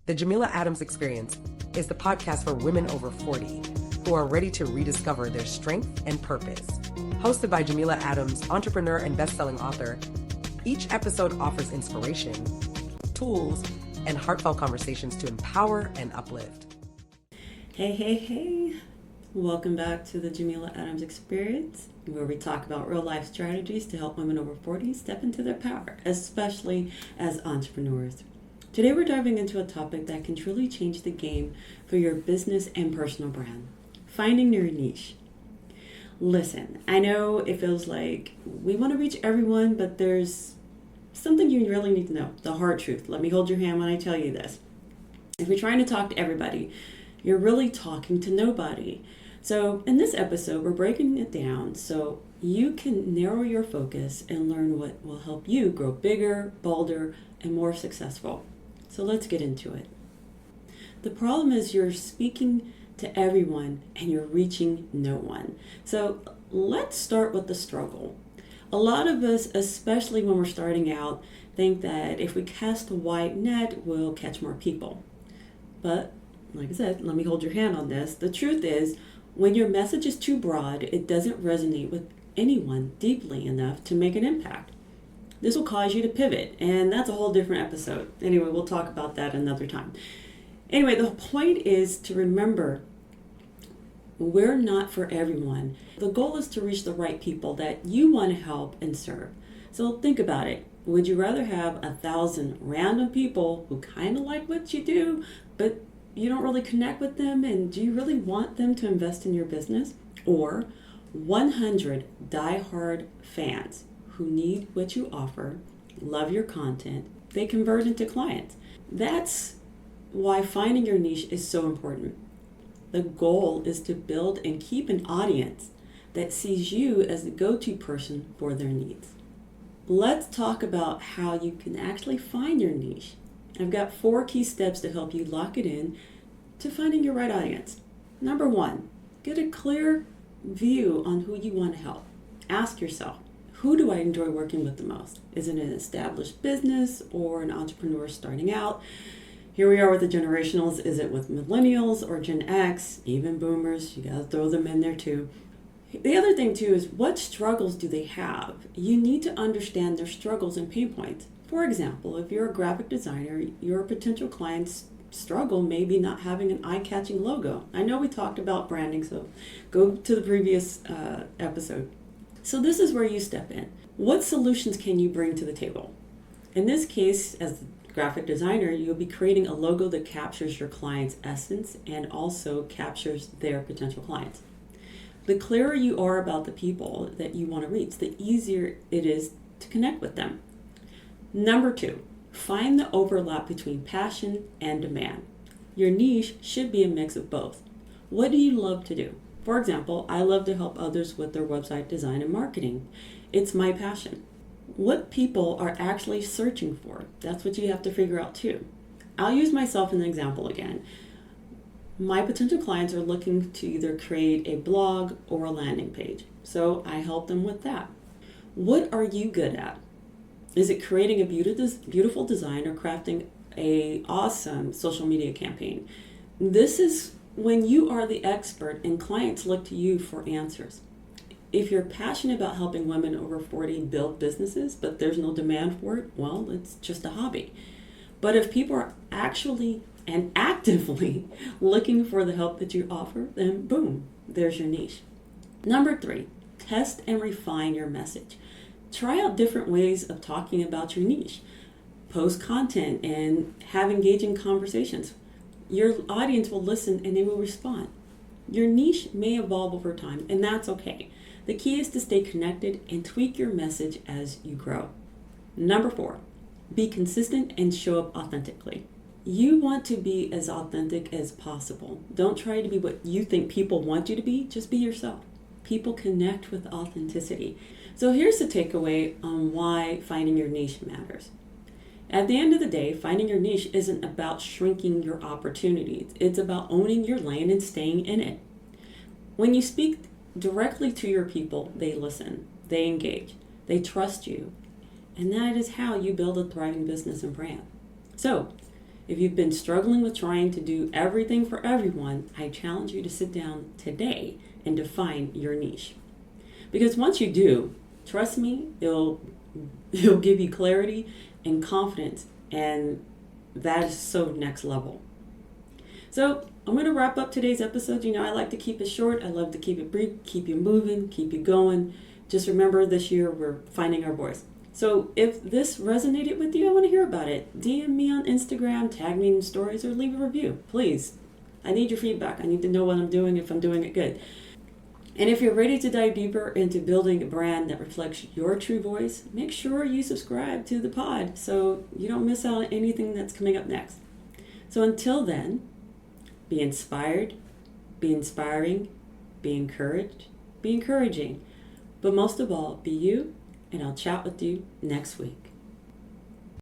The Jameela Adams Experience is the podcast for women over 40 who are ready to rediscover their strength and purpose. Hosted by Jameela Adams, entrepreneur and best-selling author, each episode offers inspiration, tools, and heartfelt conversations to empower and uplift. Hey. Welcome back to the Jameela Adams Experience, where we talk about real-life strategies to help women over 40 step into their power, especially as entrepreneurs. Today we're diving into a topic that can truly change the game for your business and personal brand: finding your niche. Listen, I know it feels like we want to reach everyone, but there's something you really need to know, the hard truth. Let me hold your hand when I tell you this. If you're trying to talk to everybody, you're really talking to nobody. So in this episode, we're breaking it down so you can narrow your focus and learn what will help you grow bigger, bolder, and more successful. So let's get into it. The problem is you're speaking to everyone and you're reaching no one. So let's start with the struggle. A lot of us, especially when we're starting out, think that if we cast a wide net, we'll catch more people. But like I said, let me hold your hand on this. The truth is, when your message is too broad, it doesn't resonate with anyone deeply enough to make an impact. This will cause you to pivot, and that's a whole different episode. Anyway, we'll talk about that another time. Anyway, the point is to remember, we're not for everyone. The goal is to reach the right people that you want to help and serve. So think about it. Would you rather have 1,000 random people who kind of like what you do, but you don't really connect with them, and do you really want them to invest in your business? Or 100 diehard fans who need what you offer, love your content, they convert into clients? That's why finding your niche is so important. The goal is to build and keep an audience that sees you as the go-to person for their needs. Let's talk about how you can actually find your niche. I've got 4 key steps to help you lock it in to finding your right audience. Number 1, get a clear view on who you want to help. Ask yourself, who do I enjoy working with the most? Is it an established business or an entrepreneur starting out? Here we are with the generationals. Is it with millennials or Gen X, even boomers? You gotta throw them in there too. The other thing too is, what struggles do they have? You need to understand their struggles and pain points. For example, if you're a graphic designer, your potential clients struggle maybe not having an eye-catching logo. I know we talked about branding, so go to the previous episode. So this is where you step in. What solutions can you bring to the table? In this case, as a graphic designer, you'll be creating a logo that captures your client's essence and also captures their potential clients. The clearer you are about the people that you want to reach, the easier it is to connect with them. Number 2, find the overlap between passion and demand. Your niche should be a mix of both. What do you love to do? For example, I love to help others with their website design and marketing. It's my passion. What people are actually searching for? That's what you have to figure out too. I'll use myself as an example again. My potential clients are looking to either create a blog or a landing page, so I help them with that. What are you good at? Is it creating a beautiful design or crafting an awesome social media campaign? This is when you are the expert and clients look to you for answers. If you're passionate about helping women over 40 build businesses, but there's no demand for it, well, it's just a hobby. But if people are actually and actively looking for the help that you offer, then boom, there's your niche. Number 3, test and refine your message. Try out different ways of talking about your niche. Post content and have engaging conversations. Your audience will listen and they will respond. Your niche may evolve over time, and that's okay. The key is to stay connected and tweak your message as you grow. Number 4, be consistent and show up authentically. You want to be as authentic as possible. Don't try to be what you think people want you to be. Just be yourself. People connect with authenticity. So here's the takeaway on why finding your niche matters. At the end of the day, finding your niche isn't about shrinking your opportunities. It's about owning your lane and staying in it. When you speak directly to your people, they listen, they engage, they trust you, and that is how you build a thriving business and brand. So If you've been struggling with trying to do everything for everyone, I challenge you to sit down today and define your niche. Because once you do, trust me, it'll give you clarity and confidence, and that is so next level. So I'm going to wrap up today's episode. I like to keep it short. I love to keep it brief, keep you moving, keep you going. Just remember, this year we're finding our voice. So if this resonated with you, I want to hear about it. DM me on Instagram, tag me in stories, or leave a review, please. I need your feedback. I need to know what I'm doing, if I'm doing it good. And if you're ready to dive deeper into building a brand that reflects your true voice, make sure you subscribe to the pod so you don't miss out on anything that's coming up next. So until then, be inspired, be inspiring, be encouraged, be encouraging. But most of all, be you, and I'll chat with you next week.